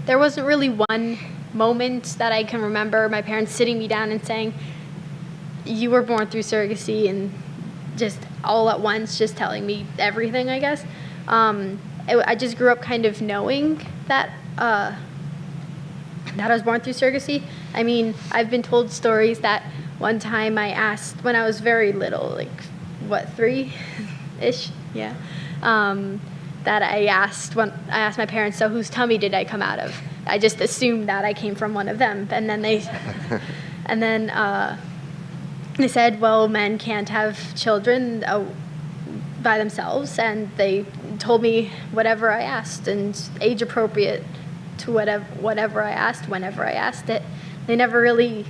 there wasn't really one moment that I can remember my parents sitting me down and saying, you were born through surrogacy, and just all at once just telling me everything, I guess. I just grew up kind of knowing that I was born through surrogacy. I mean, I've been told stories that one time I asked, when I was very little, like, 3-ish? Yeah. That I asked my parents, so whose tummy did I come out of? I just assumed that I came from one of them. And then they said, well, men can't have children by themselves, and they told me whatever I asked, and age appropriate to whatever I asked, whenever I asked it. They never really,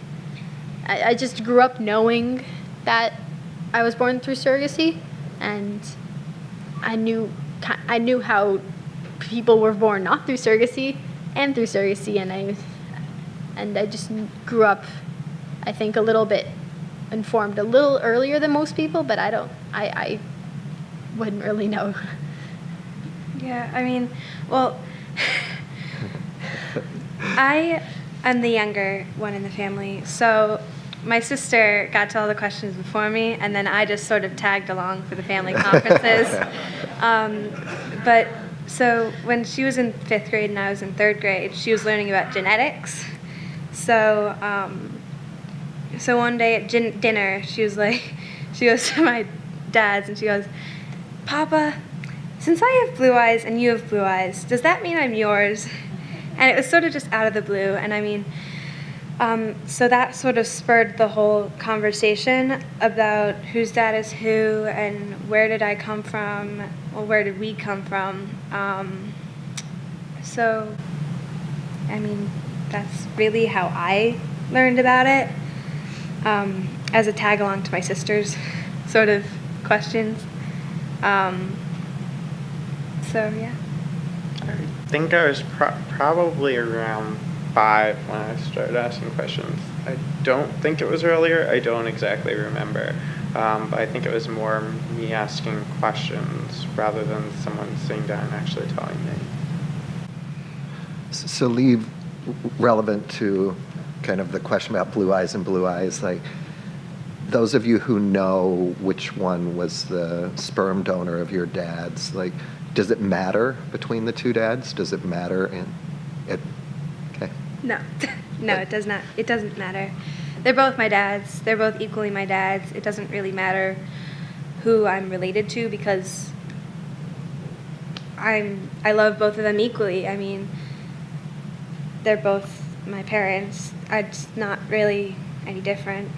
I just grew up knowing that I was born through surrogacy, and I knew how people were born not through surrogacy and through surrogacy, and I just grew up, I think, a little bit informed a little earlier than most people, but I wouldn't really know. Yeah, I mean, well, I am the younger one in the family, so my sister got to all the questions before me, and then I just sort of tagged along for the family conferences. But so when she was in 5th grade and I was in 3rd grade, she was learning about genetics. So one day at dinner, she goes to my dad's and she goes, Papa, since I have blue eyes and you have blue eyes, does that mean I'm yours? And it was sort of just out of the blue. And I mean, so that sort of spurred the whole conversation about whose dad is who and where did I come from, or where did we come from. So, I mean, that's really how I learned about it, as a tag along to my sister's sort of questions. So, yeah. I think I was probably around 5 when I started asking questions. I don't think it was earlier. I don't exactly remember. But I think it was more me asking questions rather than someone sitting down and actually telling me. So leave relevant to kind of the question about blue eyes and blue eyes, like those of you who know which one was the sperm donor of your dad's, like, does it matter between the two dads? Does it matter okay. No, it does not. It doesn't matter. They're both my dads. They're both equally my dads. It doesn't really matter who I'm related to because I love both of them equally. I mean, they're both my parents. It's not really any different.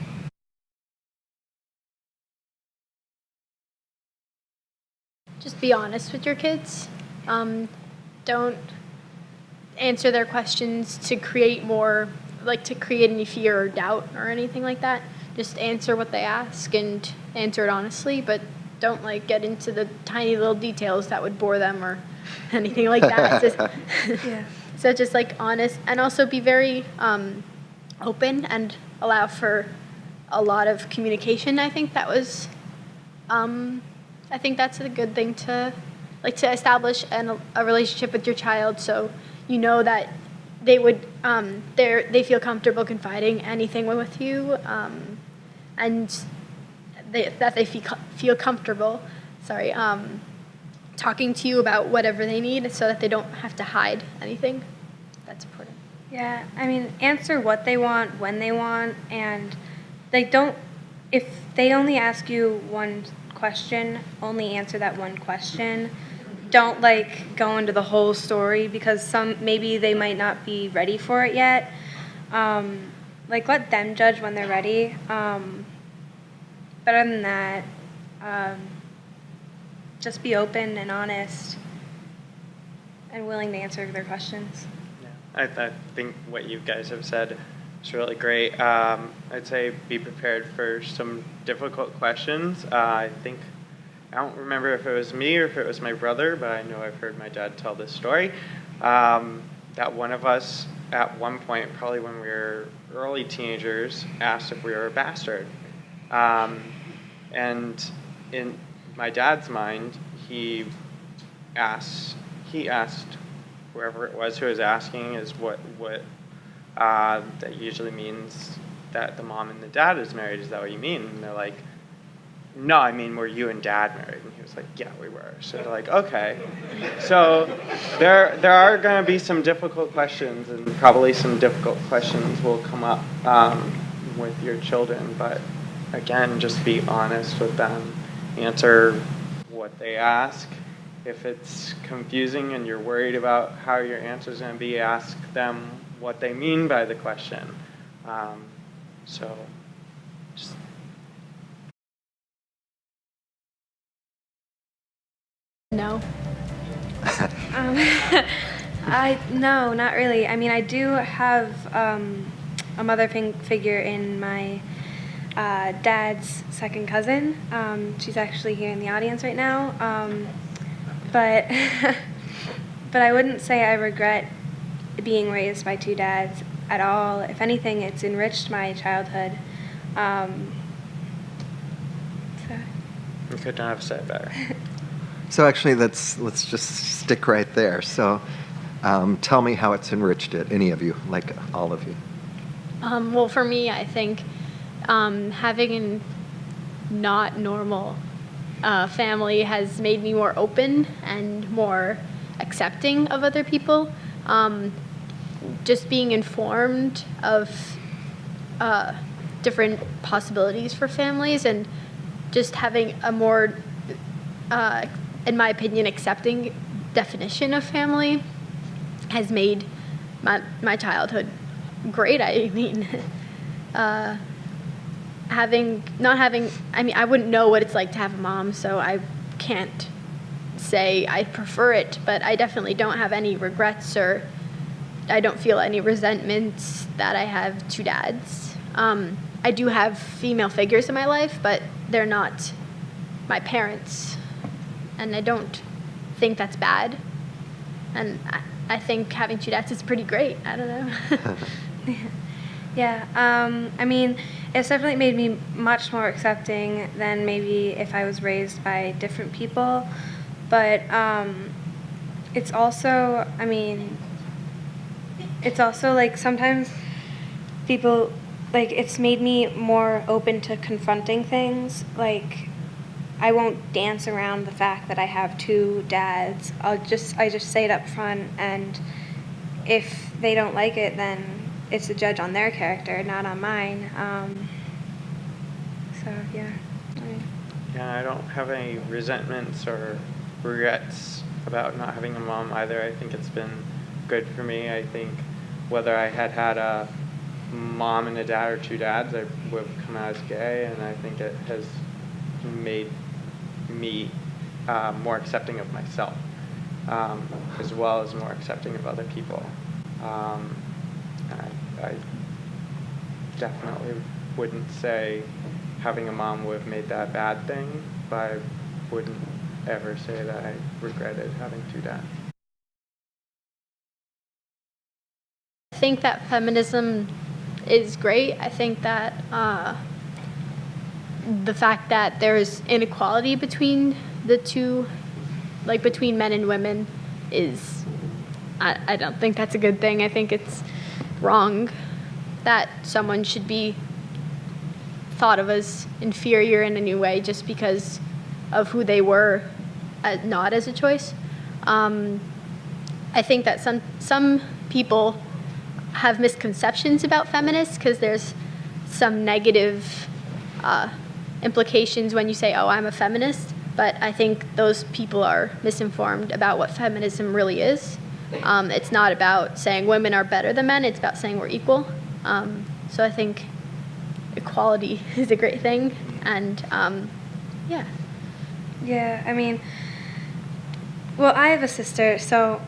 Just be honest with your kids. Don't answer their questions to create any fear or doubt or anything like that. Just answer what they ask and answer it honestly, but don't get into the tiny little details that would bore them or anything like that. Yeah. So just honest, and also be very open and allow for a lot of communication. I think that's a good thing to establish a relationship with your child, so you know that they would they feel comfortable confiding anything with you, and that they feel comfortable. Talking to you about whatever they need, so that they don't have to hide anything. That's important. Yeah, I mean, answer what they want, when they want, and if they only ask you one question, only answer that one question. Don't go into the whole story because maybe they might not be ready for it yet. Let them judge when they're ready. But other than that, just be open and honest and willing to answer their questions. Yeah, I think what you guys have said is really great. I'd say be prepared for some difficult questions. I don't remember if it was me or if it was my brother, but I know I've heard my dad tell this story, that one of us at one point, probably when we were early teenagers, asked if we were a bastard. And in my dad's mind, he asked, whoever it was who was asking is what that usually means that the mom and the dad is married. Is that what you mean? And they're like, no, I mean, were you and dad married? And he was like, yeah, we were. So they're like, okay. So there are going to be some difficult questions, and probably some difficult questions will come up with your children. But again, just be honest with them. Answer what they ask. If it's confusing and you're worried about how your answer is going to be, ask them what they mean by the question. So just No. No, not really. I mean, I do have a mother figure in my dad's second cousin. She's actually here in the audience right now. But but I wouldn't say I regret being raised by two dads at all. If anything, it's enriched my childhood. So. you could not have said it better. So actually, let's just stick right there. So tell me how it's enriched it, any of you, like all of you. Well, for me, I think having a not normal family has made me more open and more accepting of other people. Just being informed of different possibilities for families, and just having a more, in my opinion, accepting definition of family has made my childhood great. I mean, I wouldn't know what it's like to have a mom, so I can't say I prefer it, but I definitely don't have any regrets, or I don't feel any resentments that I have two dads. I do have female figures in my life, but they're not my parents, and I don't think that's bad. And I think having two dads is pretty great. I don't know. Yeah, I mean, it's definitely made me much more accepting than maybe if I was raised by different people. But it's also, I mean, it's also like sometimes people, like, it's made me more open to confronting things. Like, I won't dance around the fact that I have two dads. I just say it up front, and if they don't like it, then it's a judge on their character, not on mine. So yeah. Yeah, I don't have any resentments or regrets about not having a mom either. I think it's been good for me. I think whether I had a mom and a dad or two dads, I would have come out as gay, and I think it has made me more accepting of myself, as well as more accepting of other people. I definitely wouldn't say having a mom would have made that a bad thing, but I wouldn't ever say that I regretted having two dads. I think that feminism is great. I think that the fact that there is inequality between the two, like between men and women, is, I don't think that's a good thing. I think it's wrong that someone should be thought of as inferior in any way just because of who they were, not as a choice. I think that some people have misconceptions about feminists because there's some negative implications when you say, oh, I'm a feminist, but I think those people are misinformed about what feminism really is. It's not about saying women are better than men, it's about saying we're equal. So I think equality is a great thing, and yeah. Yeah, I mean, well, I have a sister, so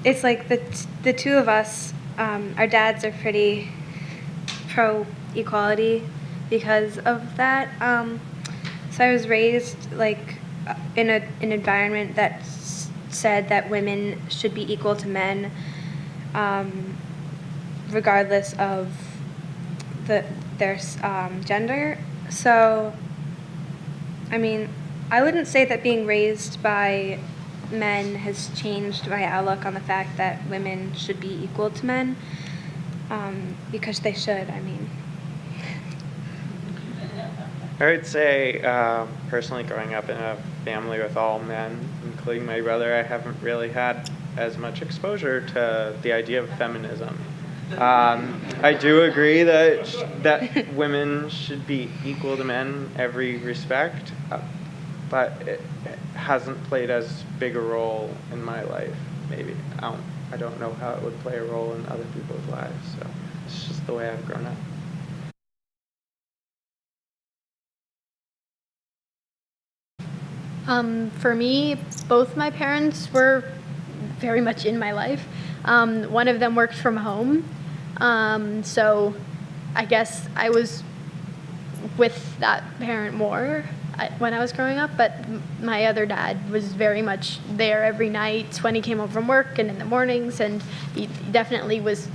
it's like the two of us, our dads are pretty pro-equality because of that. So I was raised like in an environment that said that women should be equal to men, regardless of their gender. So, I mean, I wouldn't say that being raised by men has changed my outlook on the fact that women should be equal to men, because they should, I mean. I would say, personally, growing up in a family with all men, including my brother, I haven't really had as much exposure to the idea of feminism. I do agree that women should be equal to men in every respect, but it hasn't played as big a role in my life. Maybe I don't know how it would play a role in other people's lives. So it's just the way I've grown up. For me, both my parents were very much in my life. One of them worked from home, so I guess I was with that parent more when I was growing up, but my other dad was very much there every night when he came home from work and in the mornings, and he definitely was.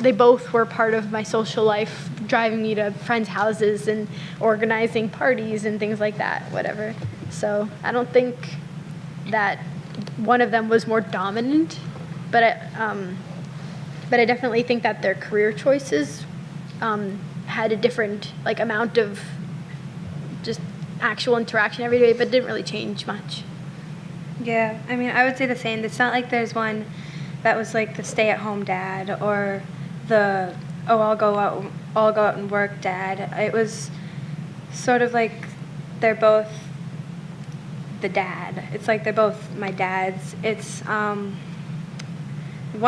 They both were part of my social life, driving me to friends' houses and organizing parties and things like that, whatever. So I don't think that one of them was more dominant, but I definitely think that their career choices had a different amount of just actual interaction every day, but didn't really change much. Yeah, I mean, I would say the same. It's not like there's one that was like the stay-at-home dad or the I'll go out and work dad. It was sort of like they're both the dad. It's like they're both my dads. It's one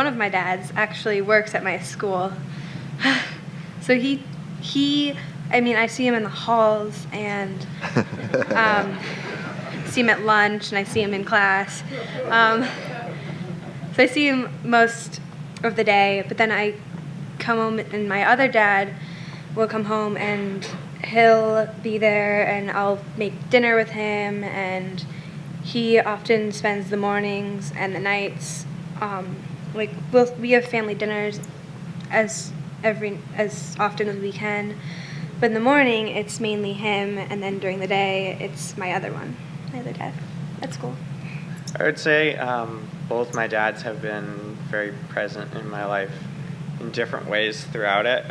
of my dads actually works at my school, so I mean, I see him in the halls and see him at lunch, and I see him in class. So I see him most of the day, but then I come home, and my other dad will come home, and he'll be there, and I'll make dinner with him, and he often spends the mornings and the nights. We have family dinners as often as we can, but in the morning it's mainly him, and then during the day it's my other dad. That's cool. I would say both my dads have been very present in my life in different ways throughout it.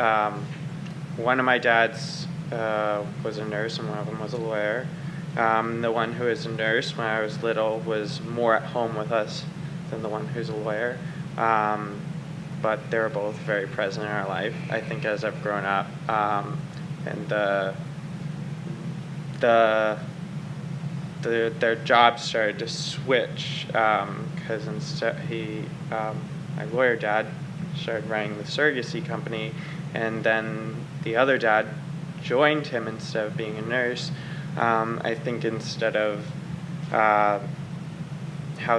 One of my dads was a nurse, and one of them was a lawyer. The one who was a nurse when I was little was more at home with us than the one who's a lawyer. But they were both very present in our life. I think as I've grown up, and their jobs started to switch, because instead my lawyer dad started running the surrogacy company, and then the other dad joined him instead of being a nurse. I think instead of how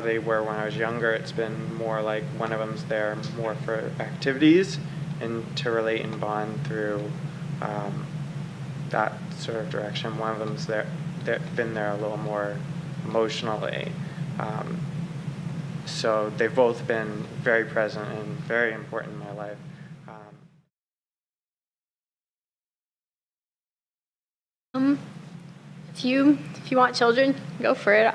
they were when I was younger, it's been more like one of them's there more for activities and to relate and bond through that sort of direction. One of them's been there a little more emotionally. So they've both been very present and very important in my life. If you want children, go for it.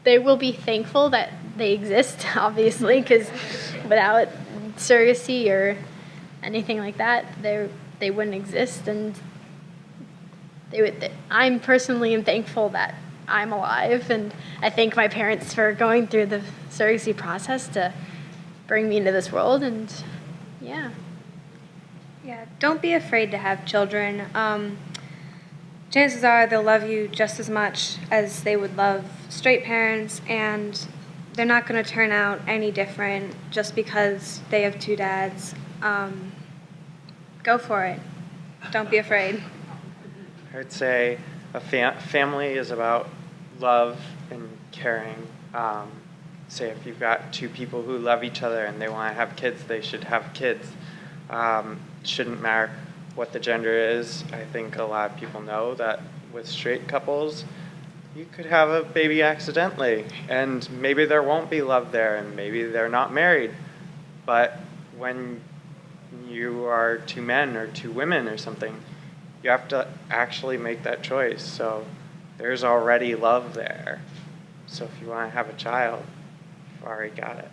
They will be thankful that they exist, obviously, because without surrogacy or anything like that, they wouldn't exist, and I'm personally thankful that I'm alive, and I thank my parents for going through the surrogacy process to bring me into this world, and yeah. Yeah, don't be afraid to have children. Chances are they'll love you just as much as they would love straight parents, and they're not going to turn out any different just because they have two dads. Go for it. Don't be afraid. I would say a family is about love and caring. Say if you've got two people who love each other and they want to have kids, they should have kids. Shouldn't matter what the gender is. I think a lot of people know that with straight couples, you could have a baby accidentally, and maybe there won't be love there, and maybe they're not married. But when you are two men or two women or something, you have to actually make that choice. So there's already love there. So if you want to have a child, you've already got it.